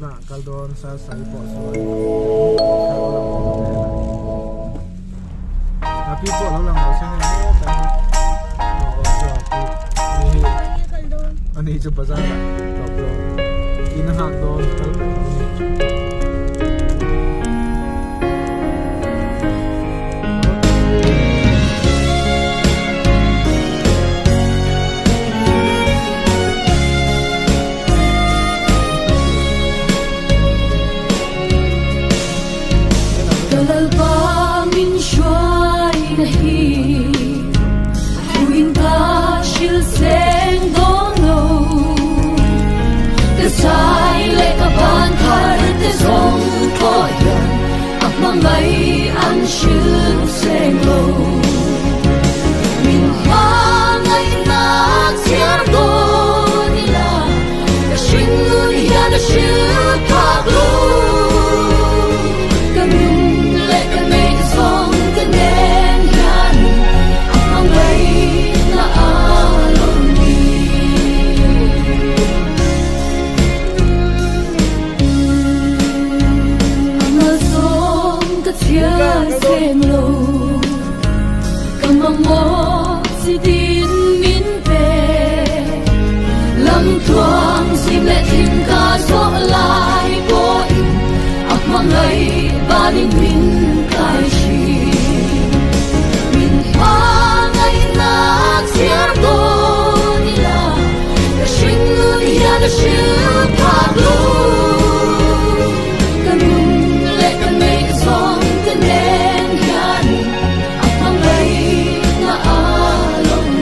na kaldon sa sai po so tapi po lo lang sa ne ta o so ni ani chu bazar top lo inahak don kalpe ngày ăn sương sen lâu mình hoa ngày nát chiếc đôi đi là xin người ya đã chưa thắc luôn cần lệ cần mê sông cần đen nhàn mong ngày là alone chia sen lâu cầm mong mơ chỉ tin min về lâm thoáng xin lệ thêm ca gió lại bội ấp mong ngày ba đêm mình cài chi mình hoa ngày nát chiếc đôi đi là xin người ya đã chưa thắc luôn cần lệ cần mê sông cần đen nhàn mong ngày là alone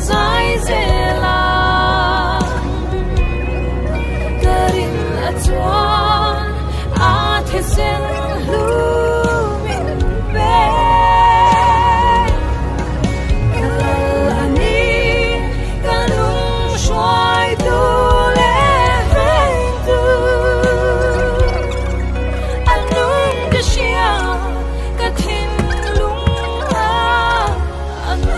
zai zela karin atwan a thesen lumin be kalal ani kanung shwai tu le vein tu anung kashia kathin lung a anu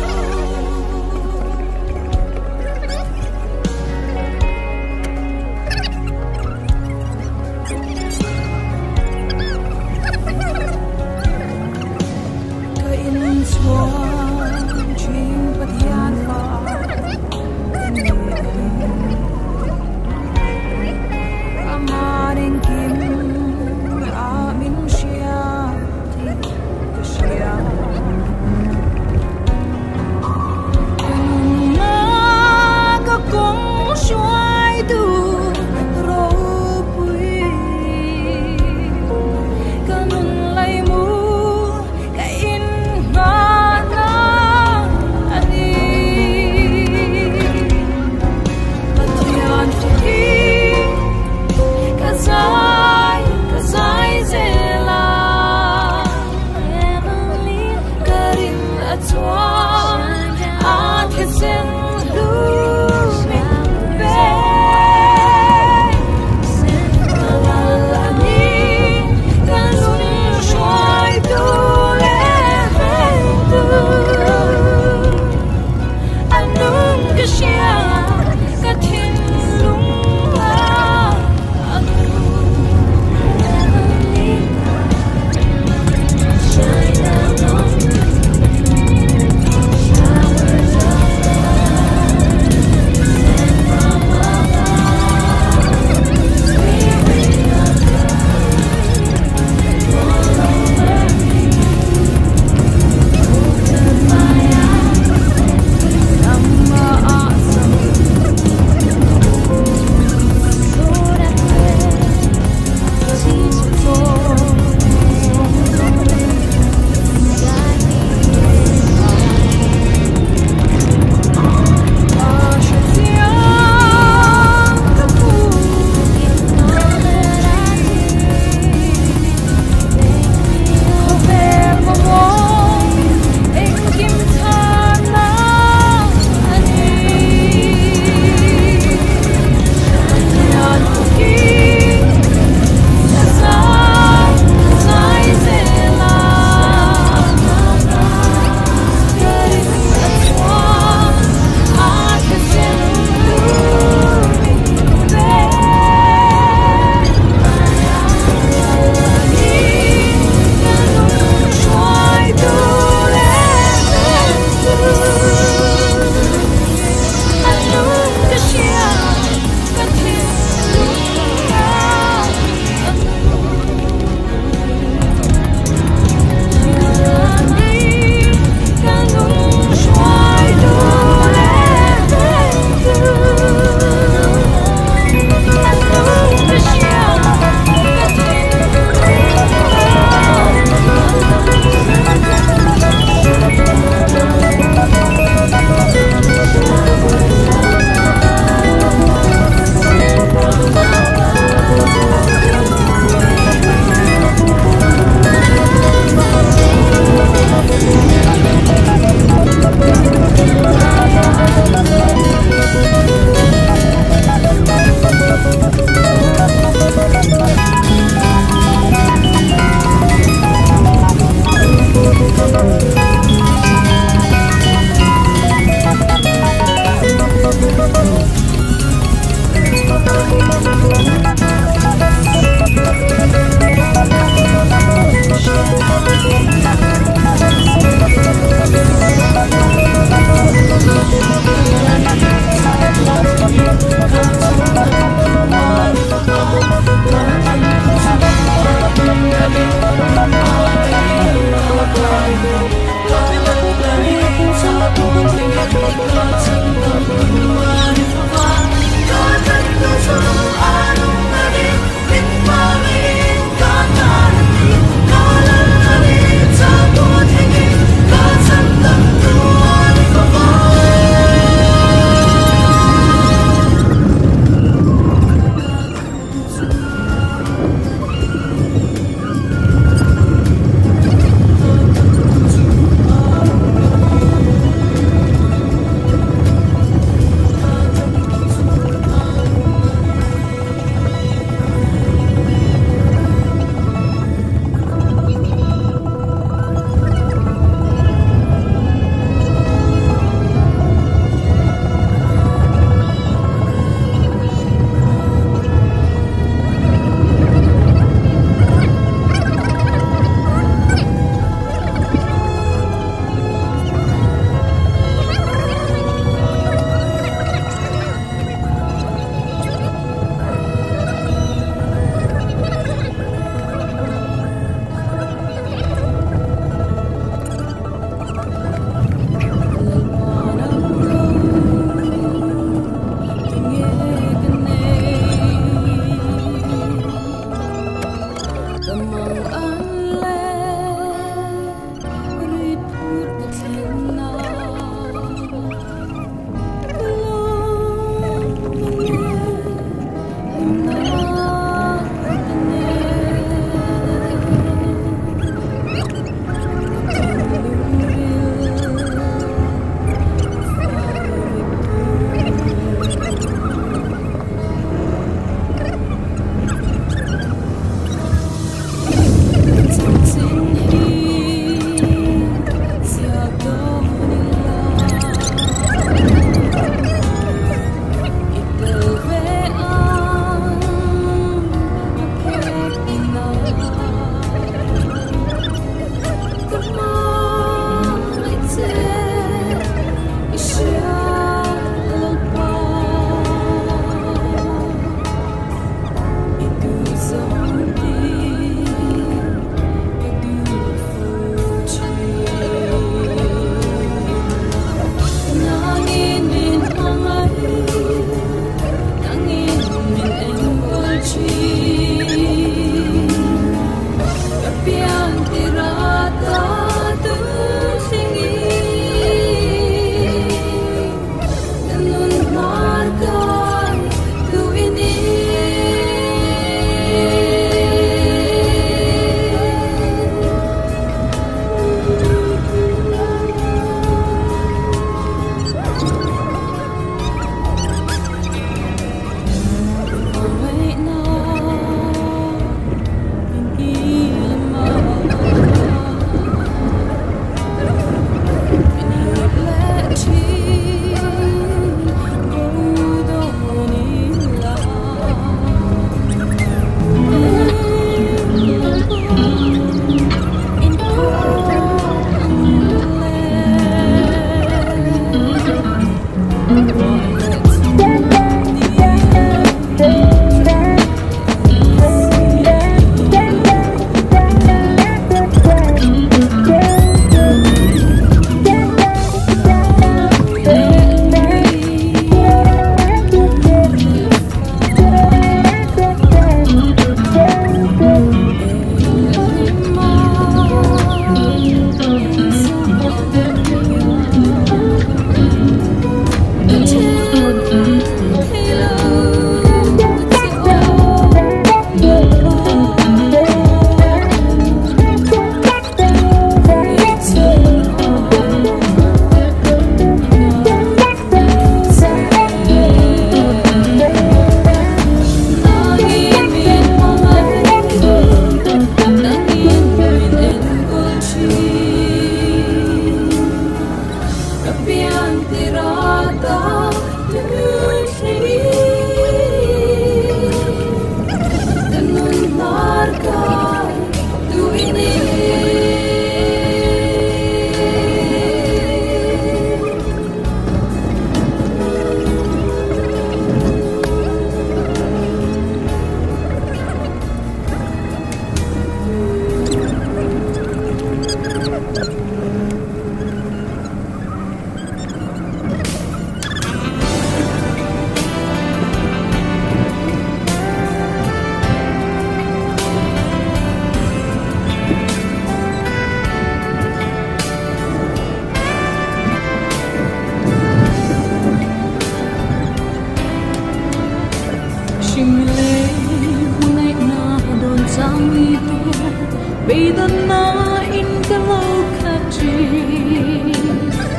lâu khát chi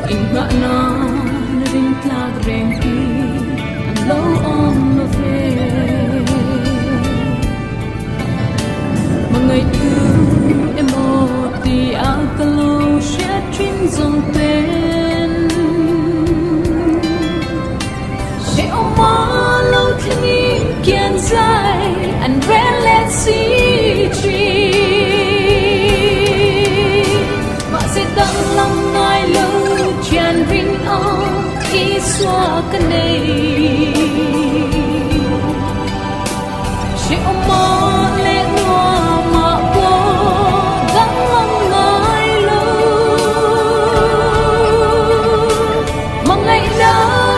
in ngã na ring ta reng ki lâu om lo về mà ngày thương em một tí áo cà lâu sẽ chuyên dòng tên sẽ ôm mơ lâu thiên kiên dài anh rẽ lên xí chi mà sẽ tăng lòng ngài lâu chàn ring ông ý xóa cái này sẽ ôm mơ lên hoa mà bố gắng lòng ngài lâu mà ngày đã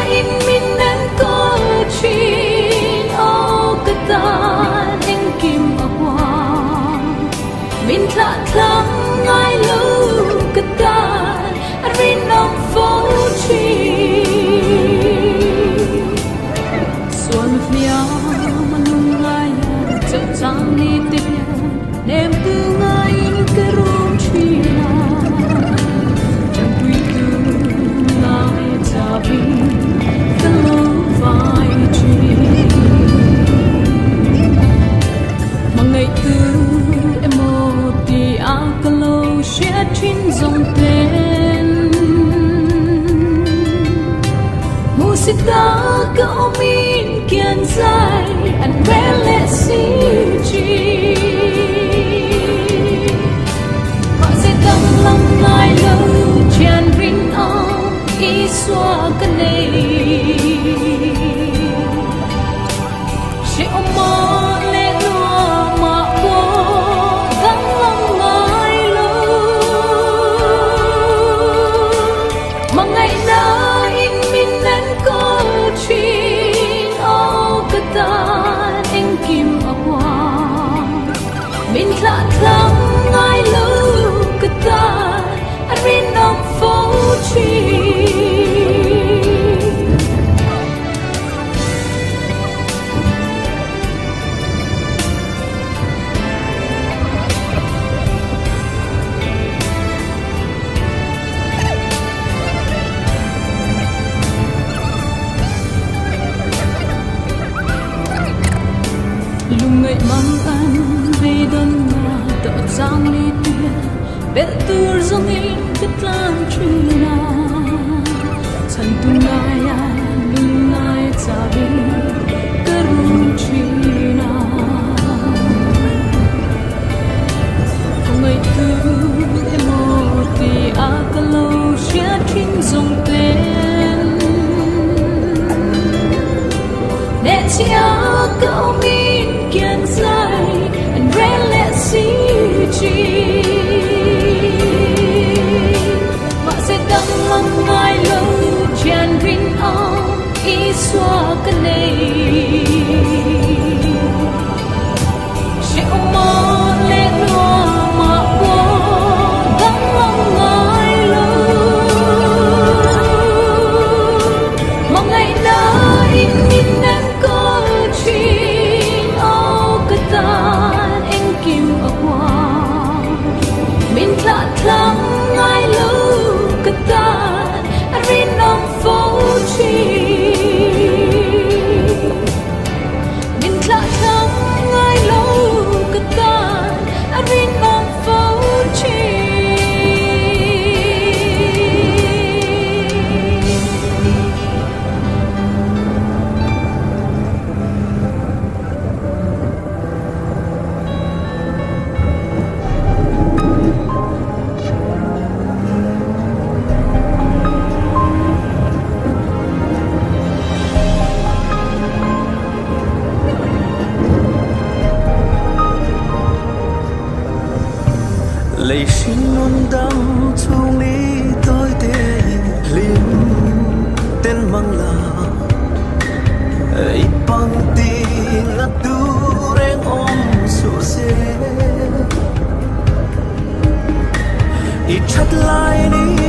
in mình đến có chuyện ô cái ta anh kim ở hoa mình lạ lắm ngài lâu cái ta anh vì nông phố chi xuân phía mà nung ngài chợt sáng đi tìm đêm từ ngài cái rung chi chẳng quý tư ngài ta vì cái lâu vai chi mà ngày tư em một tí áo cà lâu sẽ chín dòng tên musita cậu min kiên dài anh vẽ lệ xí chi họ sẽ tâm lòng ngài lâu tràn ring ông ý xóa cái này sẽ ôm mơ lên hoa mà bố gắng lòng ngài lâu mà ngày nào in mình nên có chuyện ô cái ta anh kim ở hoa mình lạ lắm ngài lâu cái ta anh vì nông phố chi lùng ngày mong anh về đơn nhà tợ giang đi tiền bé tur dòng in cái lan truy na chân tu ngài anh lùng ngài ta đi cái rung chi na không ngày thứ em một tí áo cà lâu sẽ chuyên dòng tên để chia cậu min kiên dài anh rẽ lệ xí chi mà sẽ tâm lòng ngài lâu tràn ring ông ý xóa cái này sẽ ôm mơ lên hoa mà bố gắng lòng ngài lâu mà ngày nào in mình nên có chuyện ô cái ta anh kim ở hoa mình lạ lắm ngài lâu cái ta anh vì nông phố chi mình lạ lắm ngài lâu cái ta anh vì nông phố chi lệ xin luôn đắm trong lý tôi tê lim tên mang là ấy bằng tình ngắt tu reng om sổ xe ít chặt lại đi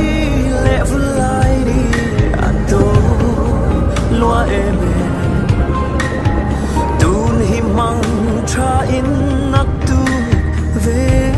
lệ vui lại đi anh tôi loa em tun hi mang tra in nát tu về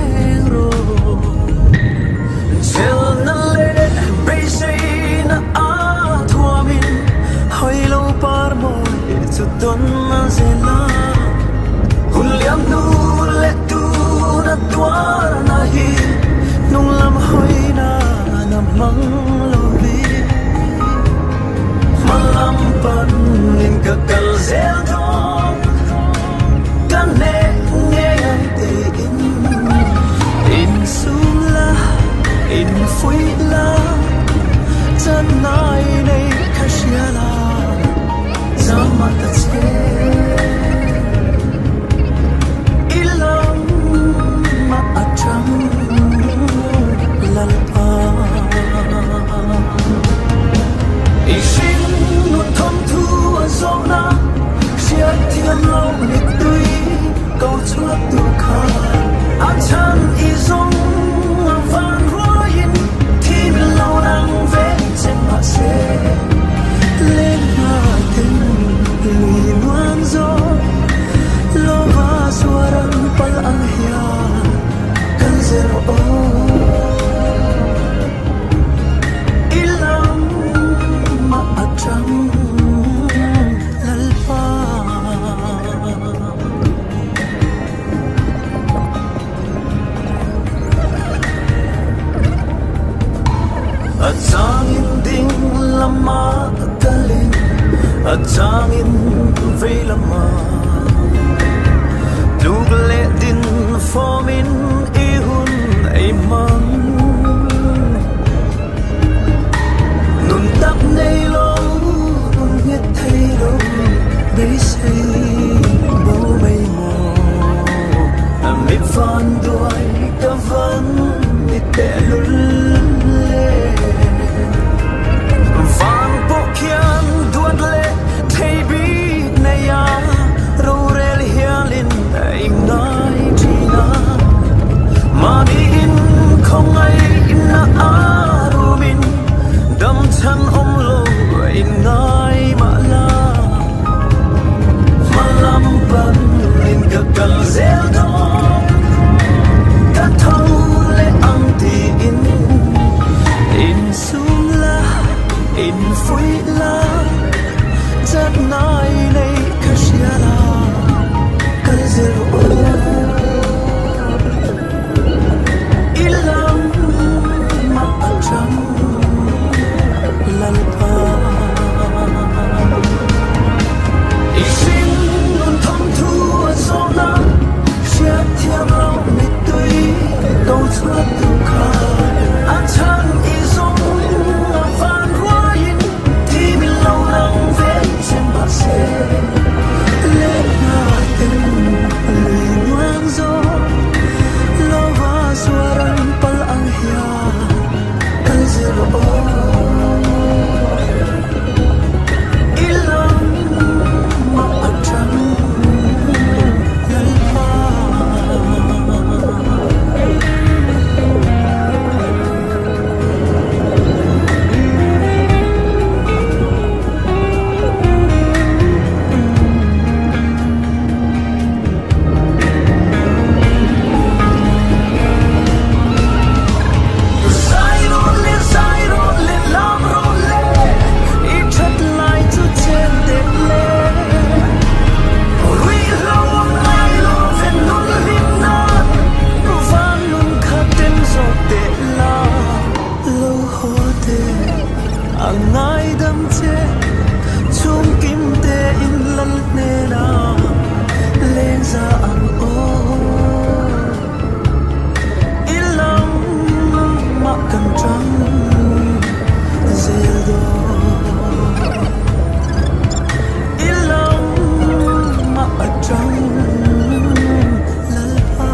phui la chân nai nei khashiala zama ta che ilang ma atang lalpa ishin nun thom thu azona sia thiam lo ni tui câu chuat tu kha achan izong van roin thi min lo nang ve chen ma se lên ma tin lui nuan zo lo va suaran pal ang hia kan zero o ilang ma atang lalpa atangin ding lama kalin atangin ve lama dugle din formin ihun ai mang nun tap nei lo nun nghe thấy lo bây say bố mây mò mi van đuôi ta vẫn đi tè lul van bộ kian duat le thấy biết này ya râu rel hialin ai ngai china mà đi in không ai na arumin đâm chân om lo ai ngai mà la malam ban in ka kal zel do ka thau le ang ti in sum la in phui la chat nai nei khashiala kal zero ilam ma acham lalpa ishin nun thom thu azona sia thiam lo ni tui câu chuat tu kha achan izong van roin thi min lo nang ve chen ba se lên na tin lui nuang zo lo va suaran pal ang hia kal zero ilang ma atang lalpa angai dam che chung kim te in lal ne na len za ang o ilang ma kan trăng zel do ilang ma atang lalpa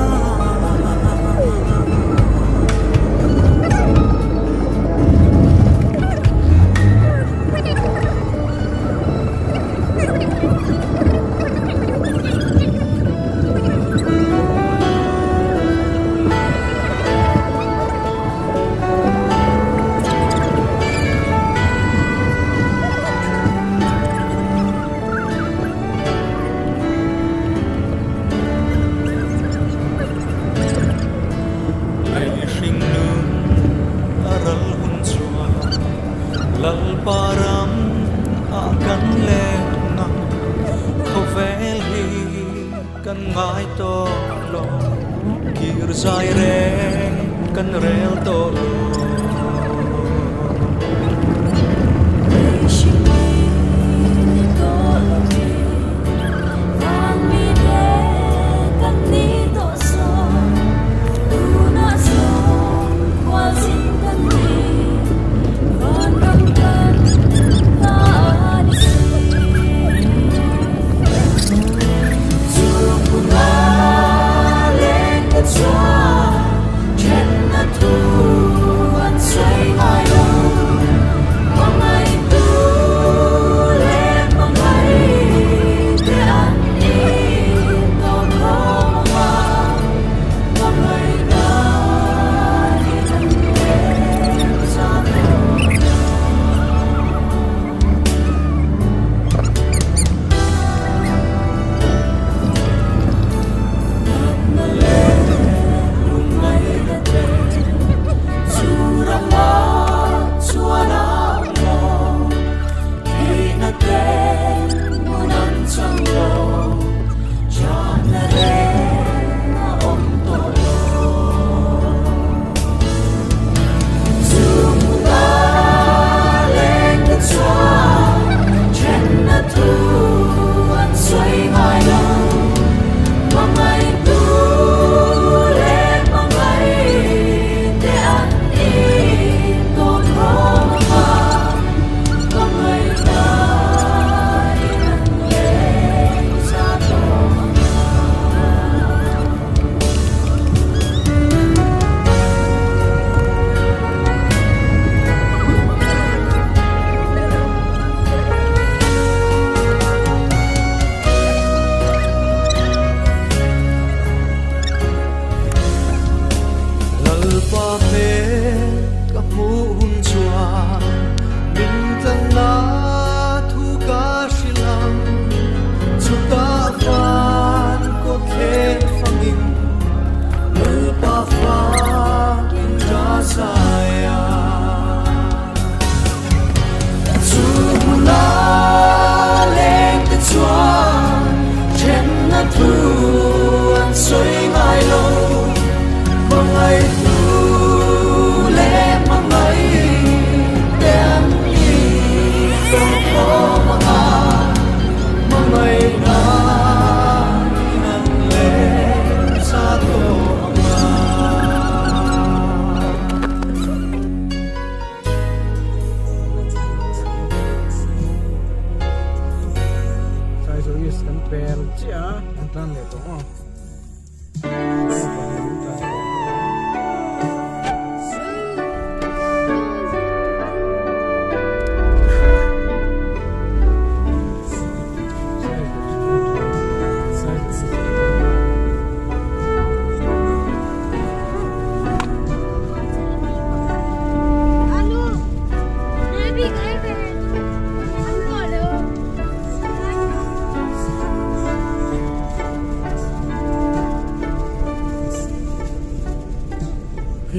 param akan lenga khovel hi kan ngai to lo kir zai re kan rel to lo Hãy subscribe cho kênh Ghiền Mì Gõ để không bỏ lỡ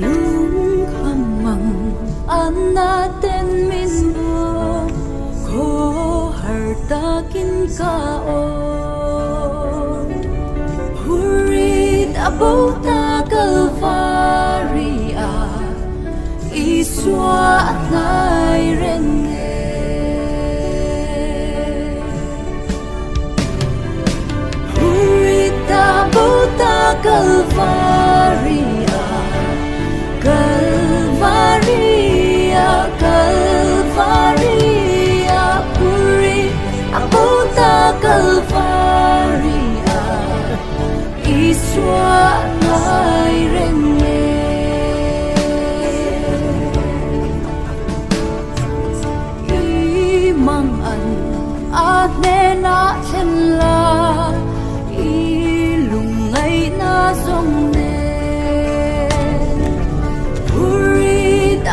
lung hamang anna ten min bo ko har takin ka o hurit abota kalvaria iswa nai renge hurit abota kalvaria Calvaria, Calvaria, puri abota Calvaria, iswa nai renge. Imang an ane na chenla, ilung ngay na zong ne.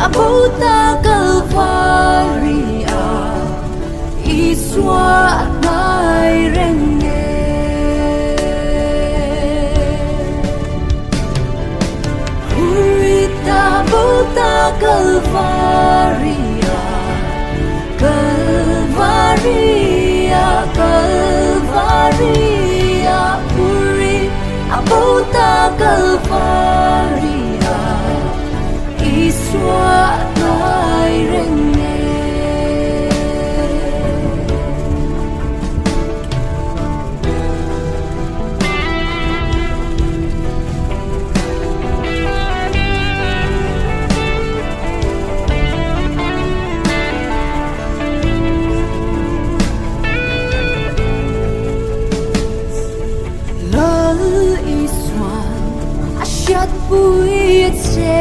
Abota Calvaria iswa nai renge Hurita abota Calvaria Calvaria Calvaria Huri abota Calvaria iswa nai renge lal iswa ashat puit se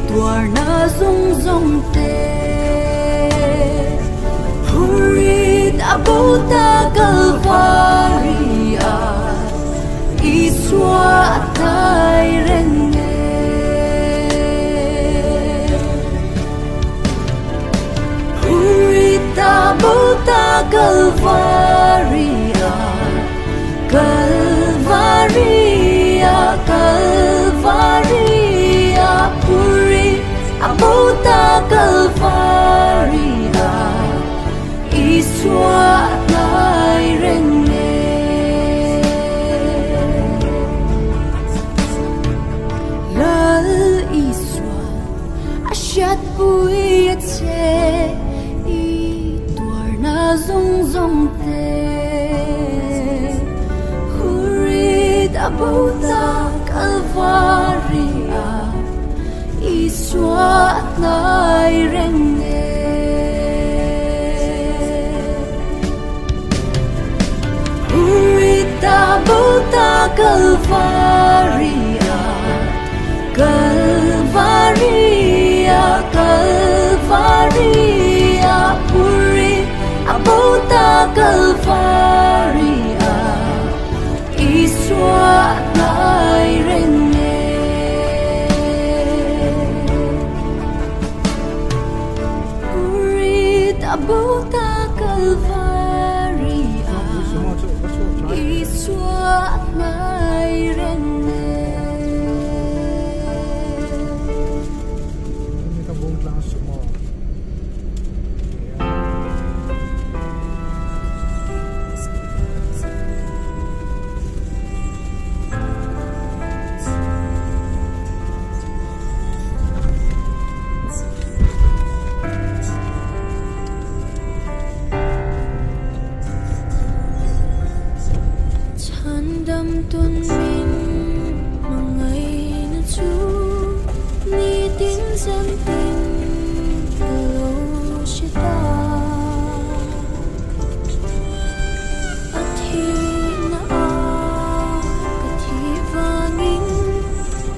tuar na zong zong te hurit abota Calvaria iswa nai renge hurit abota Calvaria Calvaria Calvaria puri abota Calvaria iswa nai renge lal iswa ashat puit se I tuar na zong zong te hurit abota Calvaria iswa nai renge hurit abota Calvaria Calvaria Calvaria hurit abota Calvaria iswa nai renge abota Calvaria iswa nai renge Ini kan bung lang semua. tuân min mà ngày nó chú ni tiếng dân tình lâu sẽ ta ở thì na cái thì vangin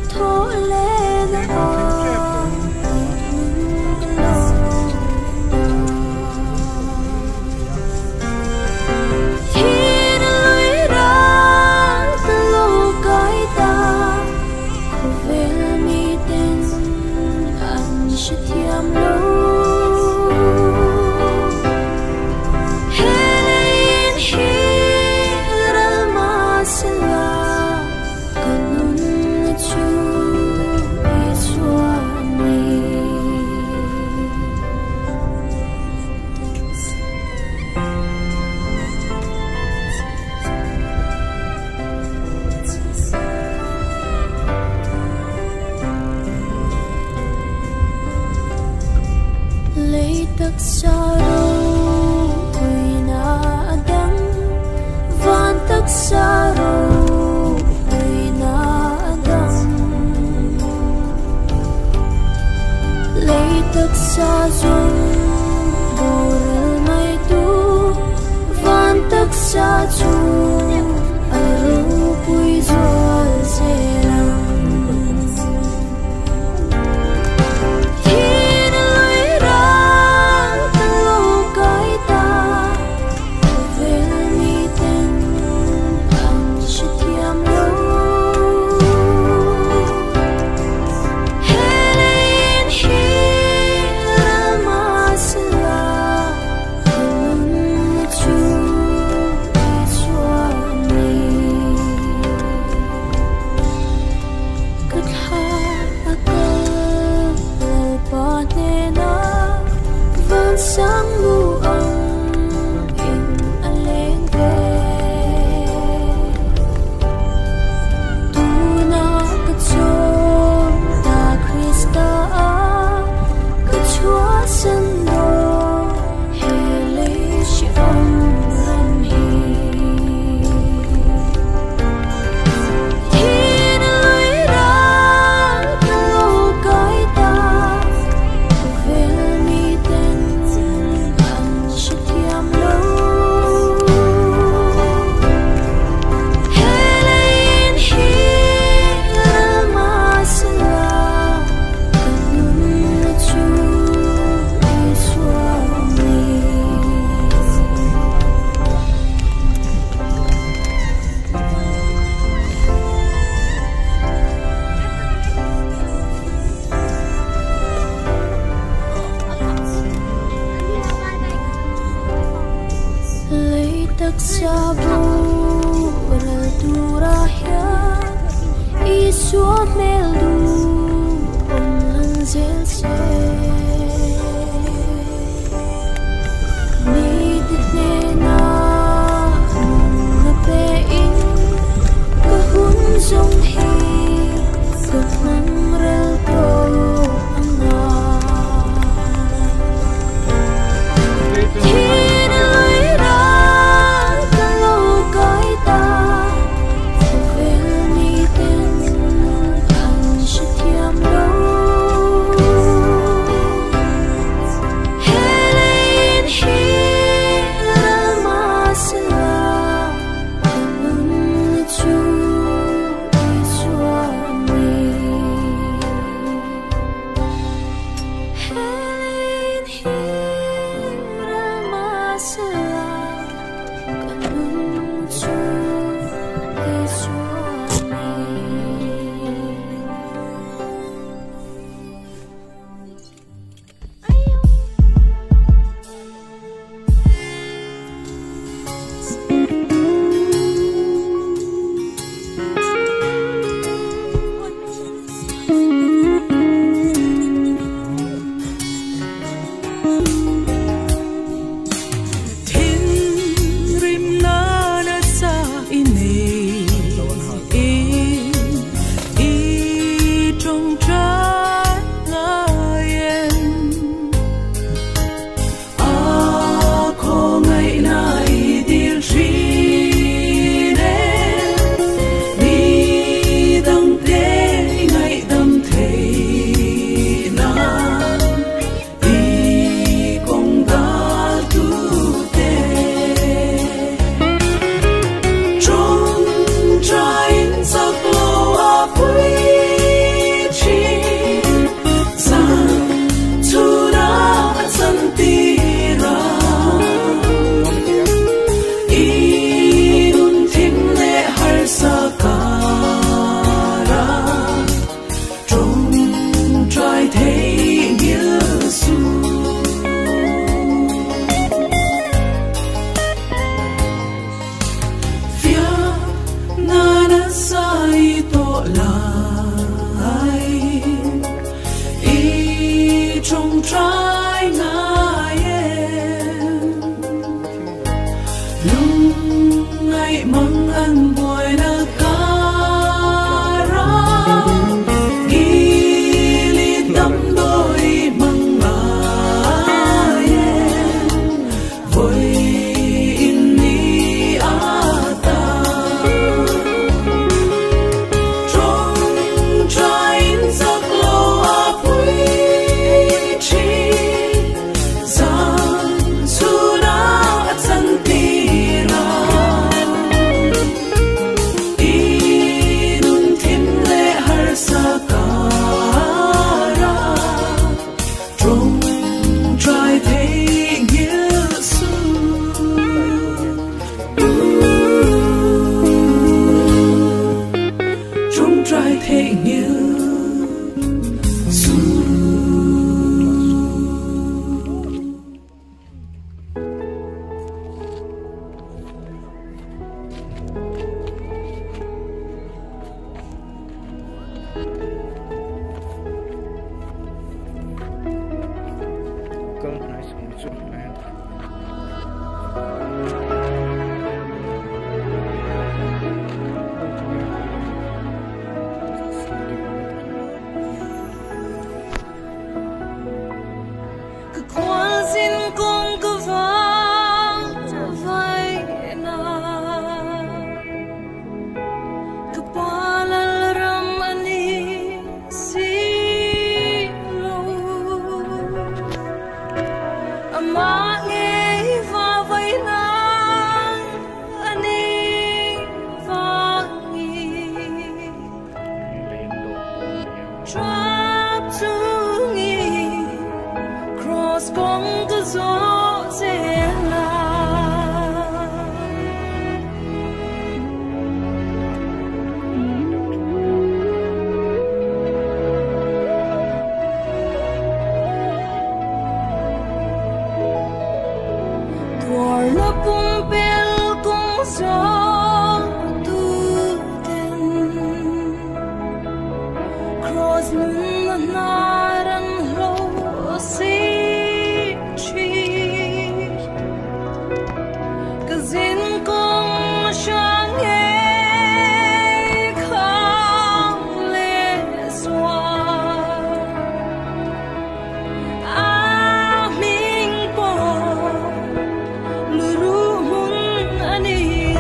thô lệ na should tất xa đâu quỳ na đắng van tất xa đâu quỳ na đắng lấy tất xa dung bồ rơ mai tu van tất xa chung ở quỳ gió dễ lắm sáng lu ông in anh lên về tu na cái chốn ta Krista cái chúa sân đô hệ lấy chỉ ông làm hi thiên lối ra cái lô cái ta về mi tên tất xa bố ra tu ra hiya i xóa mel du ông lăng dễ xe mi tít nê na na pe in ka hun dòng hi ka hăng rel to anga Hãy subscribe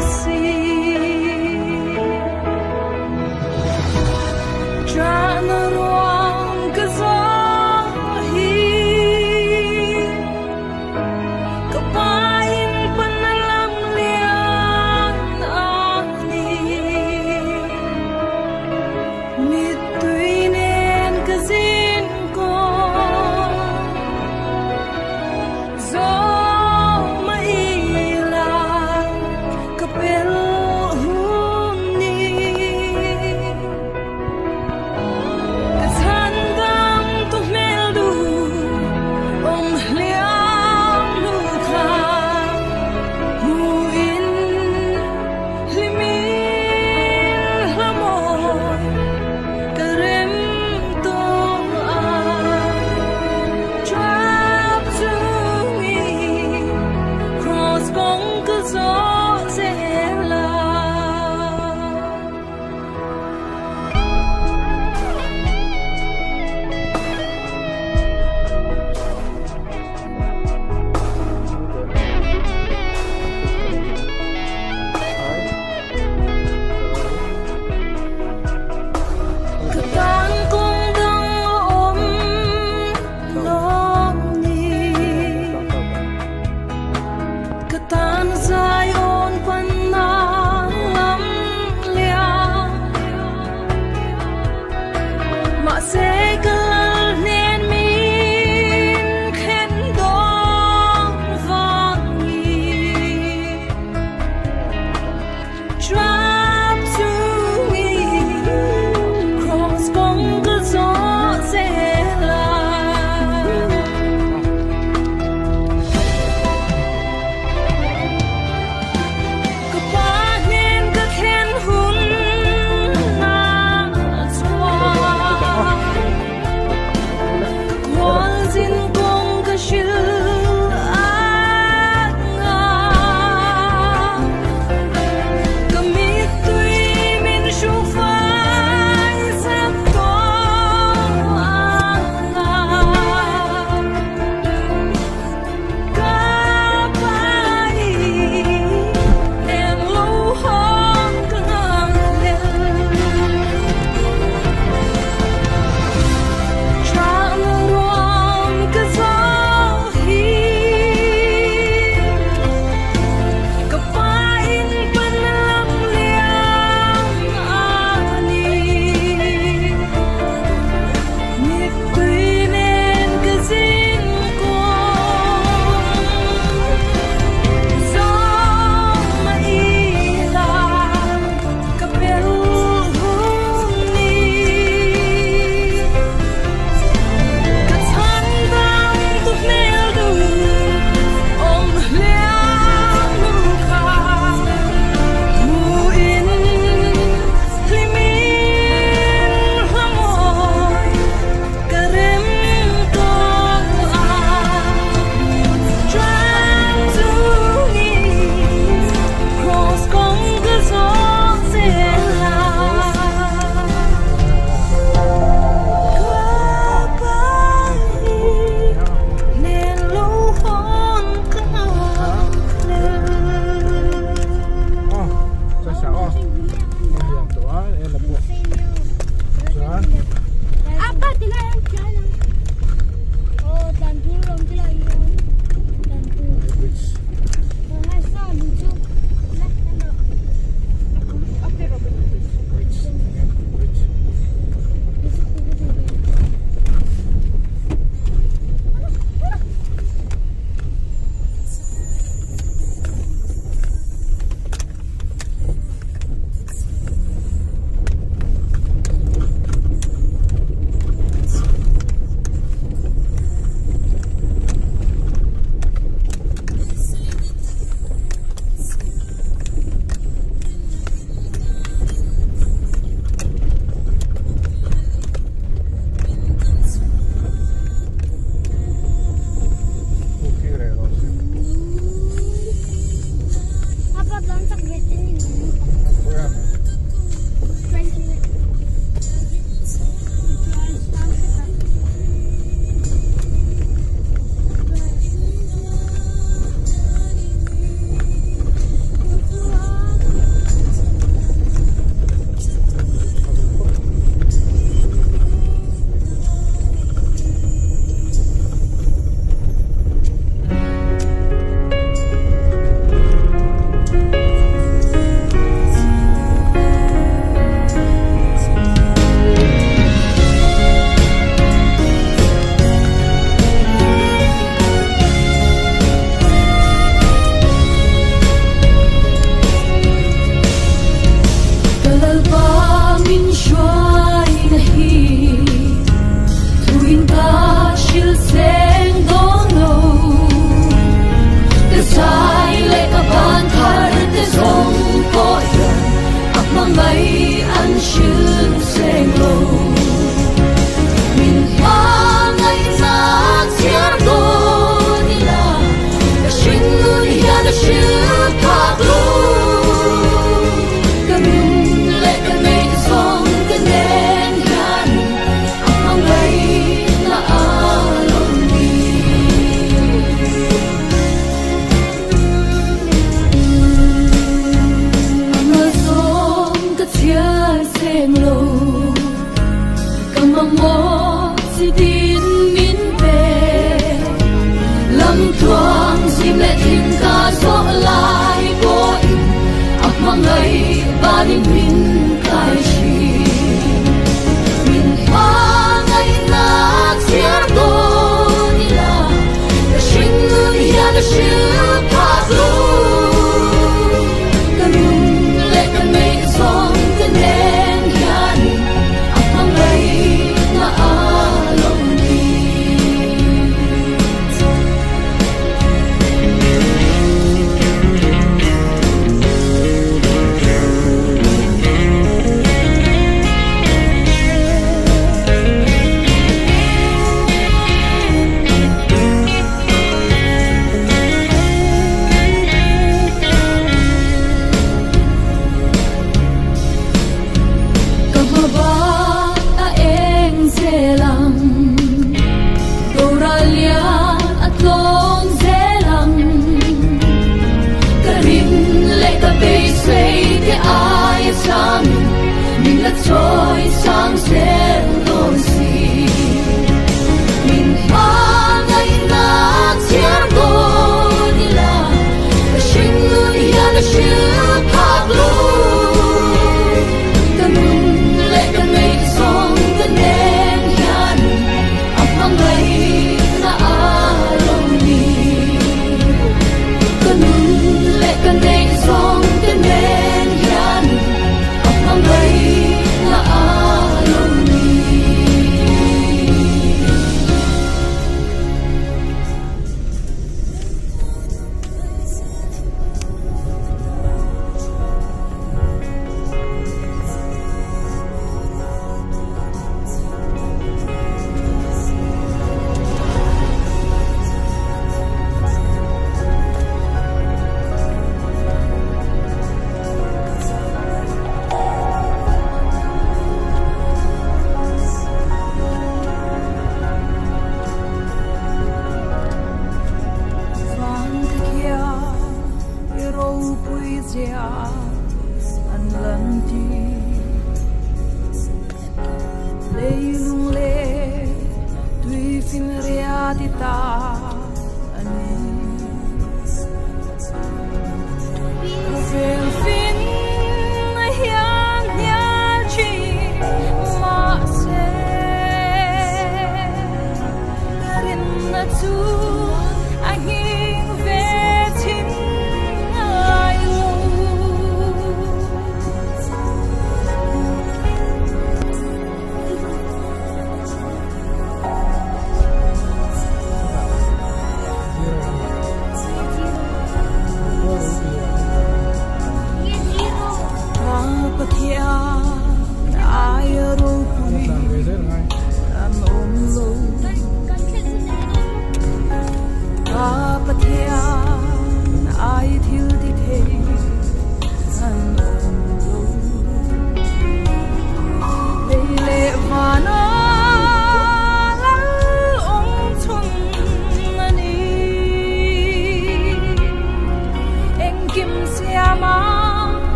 See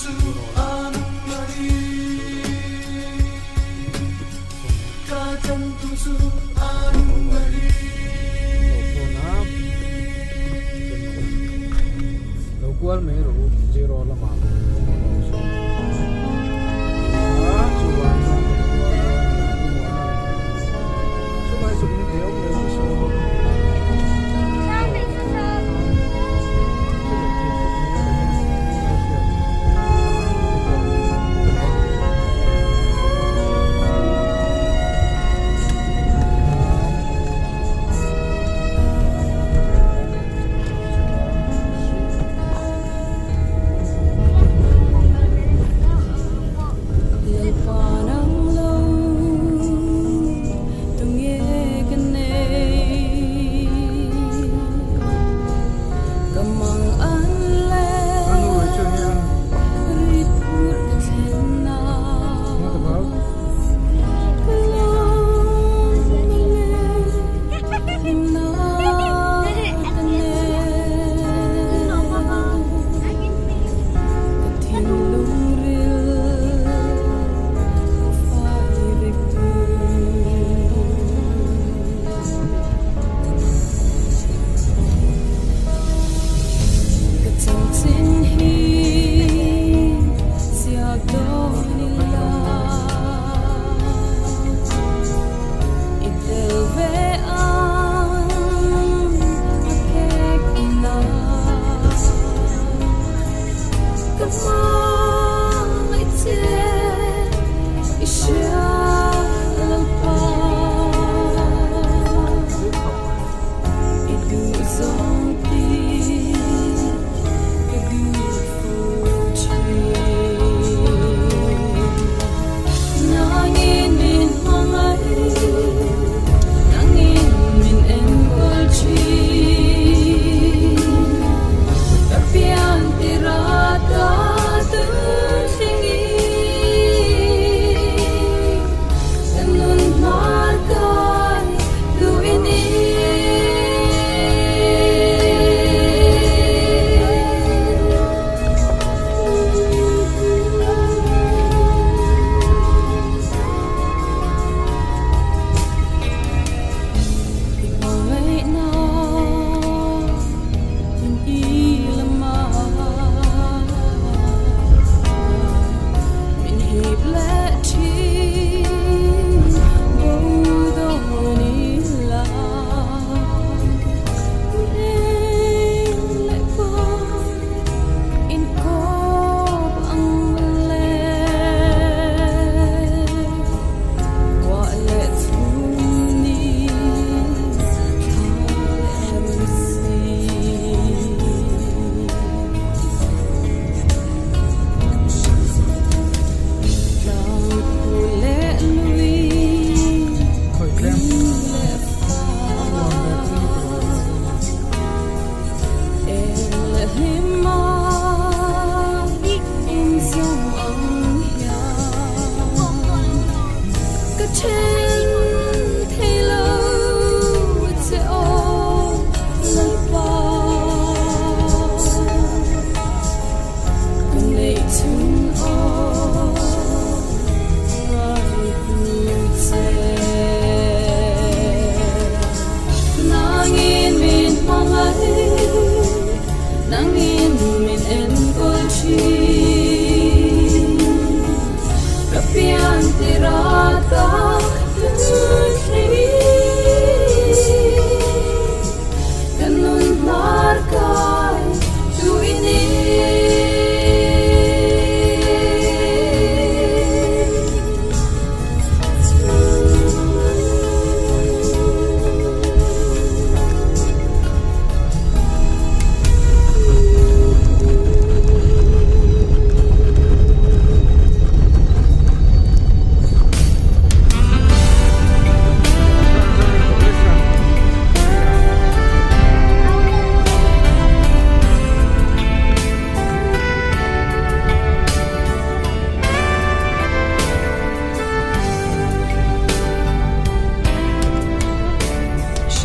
chu an mari ka chan tu chu an mari lo kual me ro zero la ma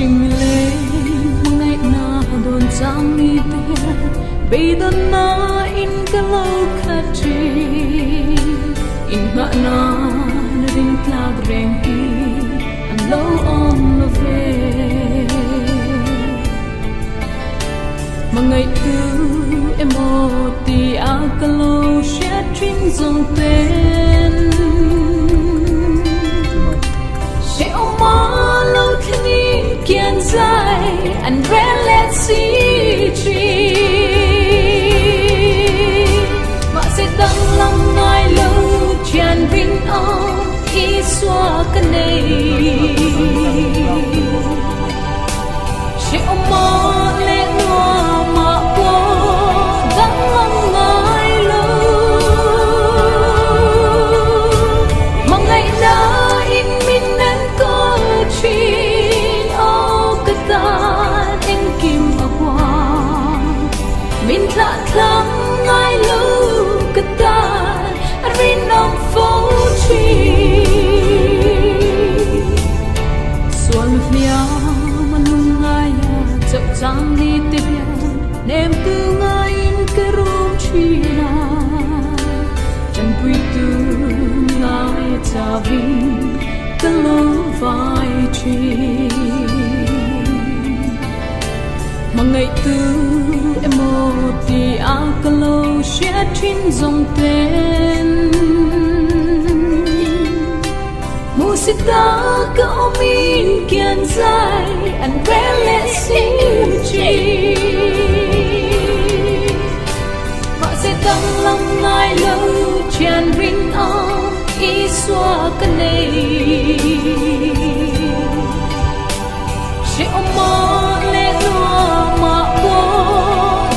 trình lên ngày nào đồn giang đi về bây giờ na in cái lâu khát trên dòng tên sẽ ôm mơ lâu thiên nhiên kiên dài and let see mà sẽ tăng lòng ngài lâu tràn vinh ông ý xóa cái này sẽ ôm mơ lên hoa mà qua gắng lòng ngài lâu mà ngày đã in mình nên có chuyện ô cái ta anh kim ở qua mình lạ lắm ngài lâu cái ta anh vì nông phố chi xuân phía mình ngài chậm chang đi tìm đêm từ ngài cái rung chi na chân quy từ ngài cha vinh cái lối vai chi mà ngày từ em một thì áo cái lâu sẽ trên dòng tên musita kau min kian dài and let see mà sẽ tăng lòng ngài lâu tràn vinh ông ý xóa cái này sẽ ôm mơ lên hoa mà qua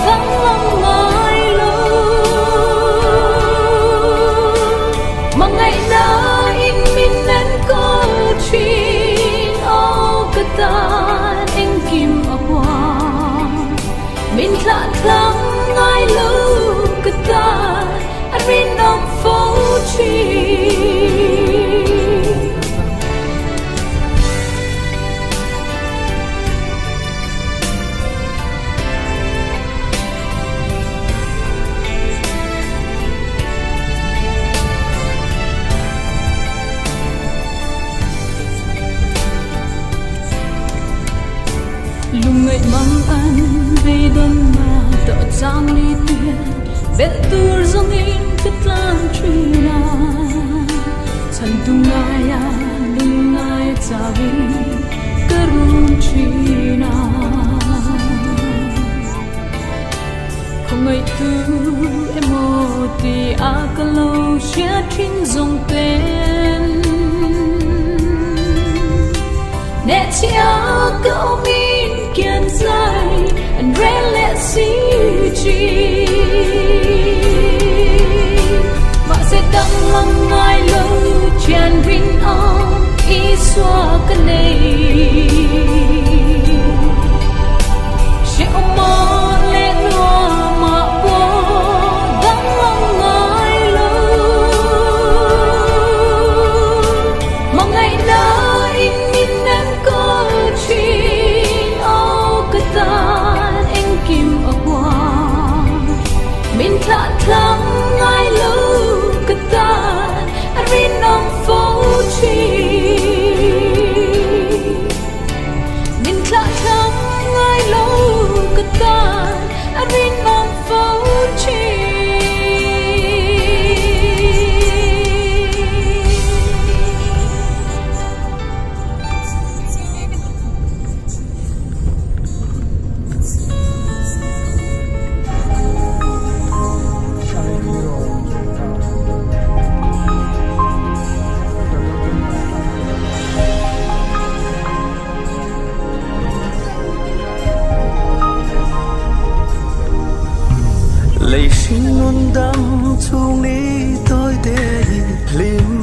gắng lòng ngài lâu mà ngày đã in mình nên có chuyện ô cái ta anh kim ở qua mình lạ lắm ngài lâu cái ta anh bên nông phố chi lùng ngậy mong anh về đơn mà tợ trang ly tiền bên tur dòng in kết lan truy na chân tung ngài à đừng ngài cha vinh cơ rung truy na không ngậy tu em một thì a cơ lâu sẽ trên dòng tên nét chia cậu min kiên dài and let see và sẽ tăng lòng ngài lâu tràn vinh ông ý xóa cái này sẽ ôm mơ lên hoa mà qua gắng lòng ngài lâu mà ngày đã in mình nên có chuyện ô cái ta anh kim ở qua mình lạ lắm ngài lâu cái ta anh vì nông phố chi mình lạ lắm ngài lâu cái ta anh vì nông phố chi lệ xin luôn đắm chung ní tôi để lim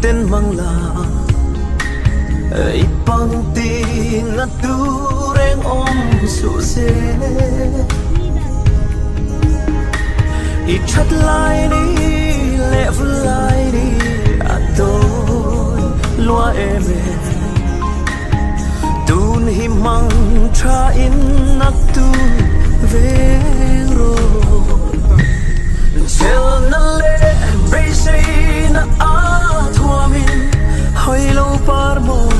tên mang là ấy bằng tin ngắt tu reng om su se ít chặt lại đi lệ vui lại đi à tôi loa em tun hi mang tra in nát tu về rồi chờ na lệ bây giờ na a thua mình hơi lâu par môi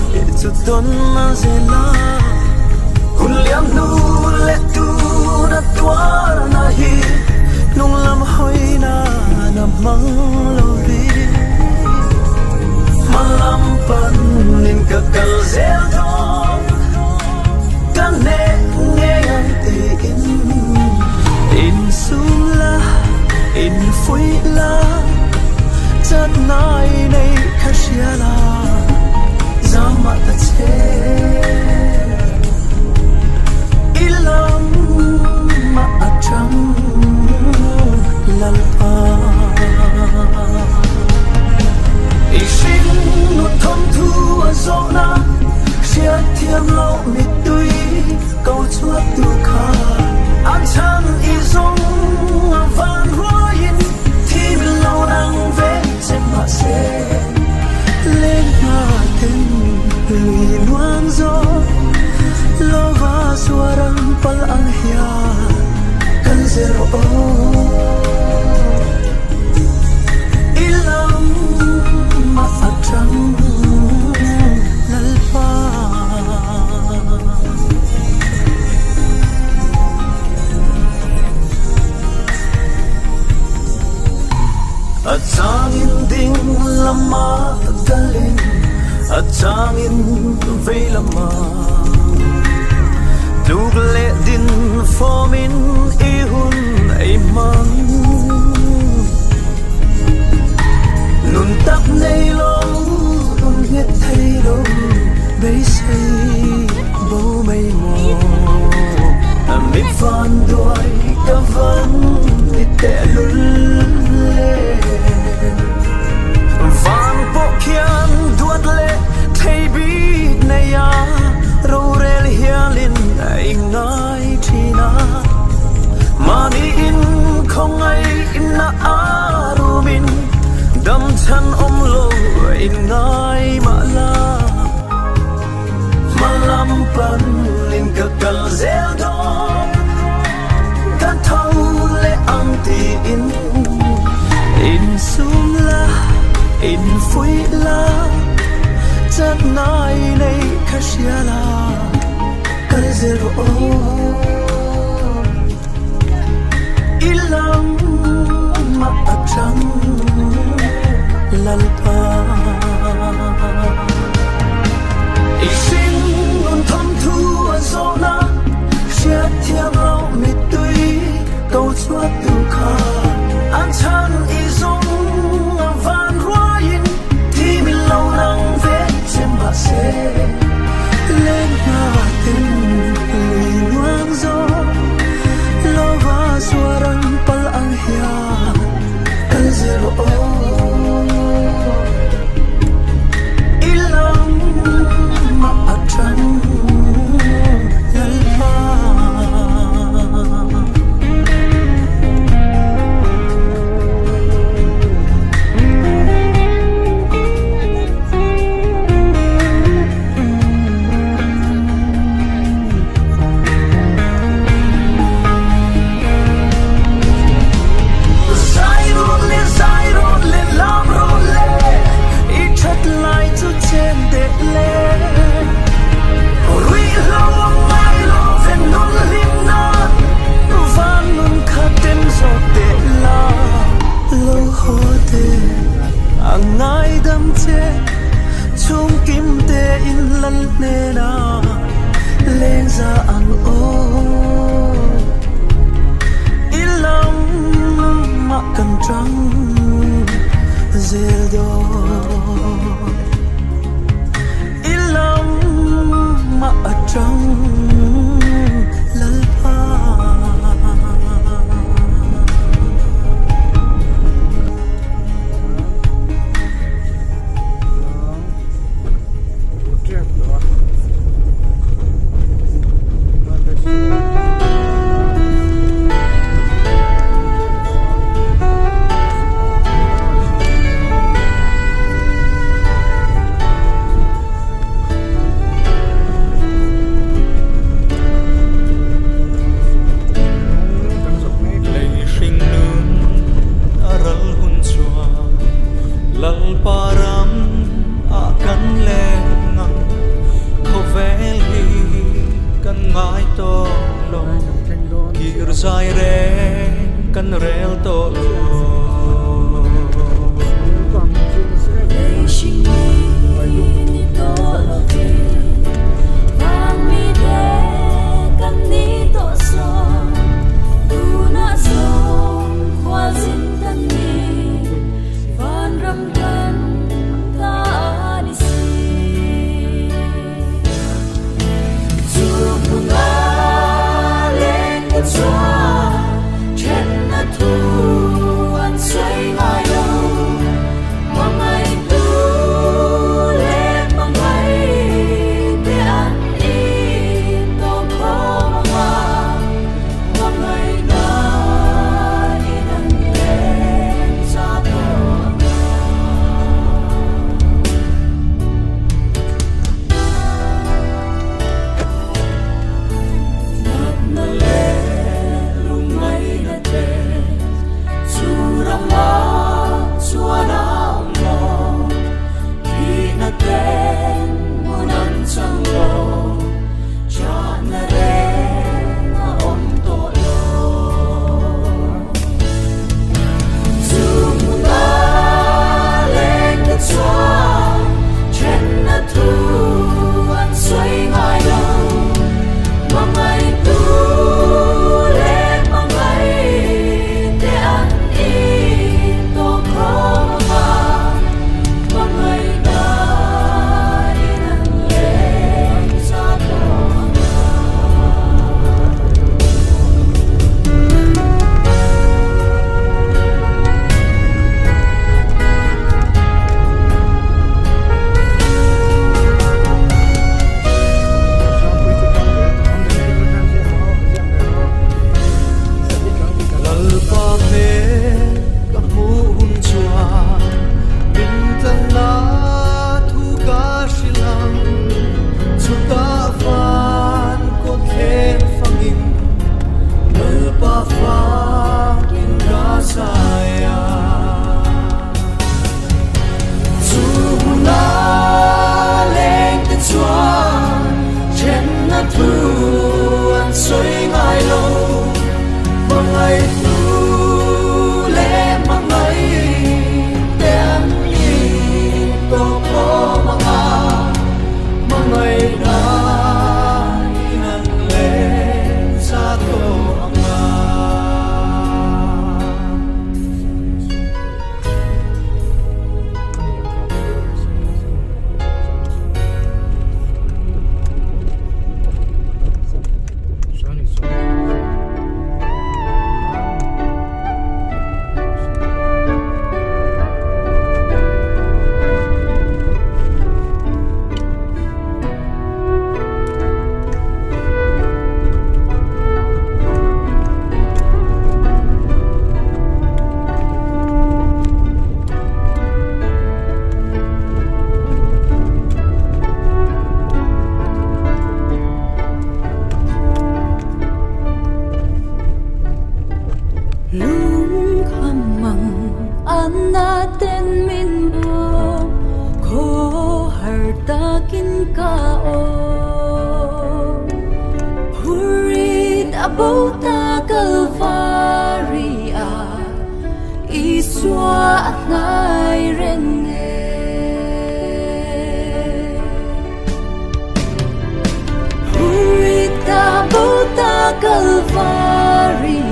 chút tuần na zela hun liam nu lệ tu na tua na hi nung lam hoi na mang lo vi malam pan nin ka kal zel dom kan ne nghe ti in sum la in phui la chát nai nei khashia la zama ta che ilam ma atram lalpa ishin nut thom thu azona sia thiam lo mi tui câu chuat tu kha an chan izong van roin thi min lo nang ve chen ma se lên ma ten lui nuang zo lo va suaram pal ang hia kan zero ilam ma atram lalpa atangin ding lama galing atangin ve lama dugle din formin ihun ay man nun tap nei lo nun het thay lo bay say bo mây mò mi van đôi ca van đi tè lul le van po kian duat le thay bi nay ya ro rel hialin ai ngai thina mani in không ai in na arumin đâm chân ôm lo in ngai ma la malam pan in ka kal zel do ka thau le ang ti in sum la in phui la chát nai nei khashia la kal zero ilam ma atram lalpa ishin nun thom thu azona sia thiam lo mi tui câu chuat tu kha an chan izong van roin thi min lo nang ve chen ba se lên ma ten lui nuang zo lo va suaram pal ang hia kal zero ilam ma atram lalpa ngai đam che chung kim te in lan ne na lên ra ang o ilam ma kan trăng zel do ilam ma atram lalpa xoay ngài lòng mà ngày tu lệ mà ngày để ăn đi tô khó mà ngày đã đi nắng lên xa tô xoay ngài lâu mà ngày tu lệ mà ngày đem nhìn tô có mà ngày đã nâng lên xa tô natin minbo ko hartakin ka o hurit abota kalvaria iswa at nairene hurit abota kalvaria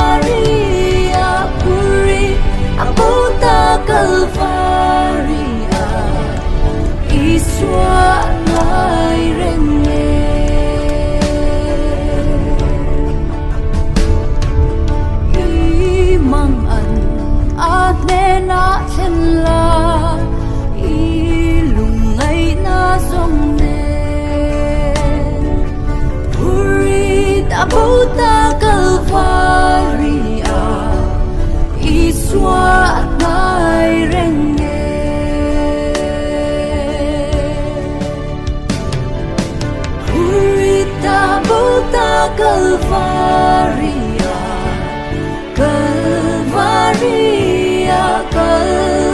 Calvaria, puri abota Calvaria, iswa nairene. Imangan ate na chenla, ilungay na zomne. Abota Calvaria, iswa at nairene. Hurit abota Calvaria, Calvaria,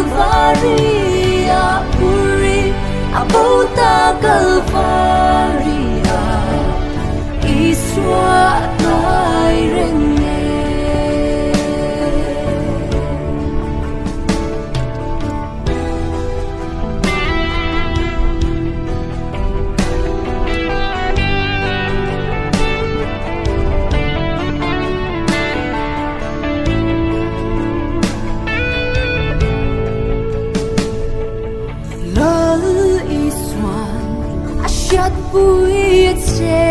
Calvaria, hurit abota Calvaria, iswa nairene. Lal iswan asyat buit se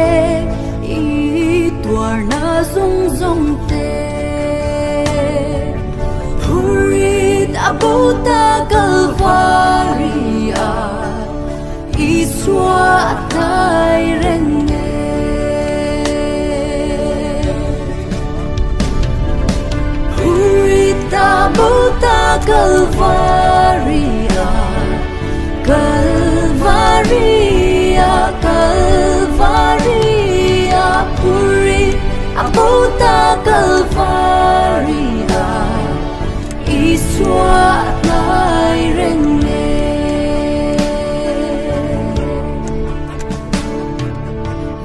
tuar na zong zong te hurit abota Calvaria iswa at nairene hurit abota Calvaria Calvaria Calvaria puri abota Calvaria iswa nairene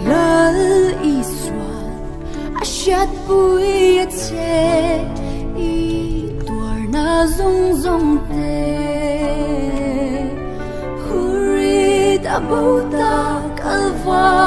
lal iswa asyat buit se i tuar na zong zong te bầu ta calva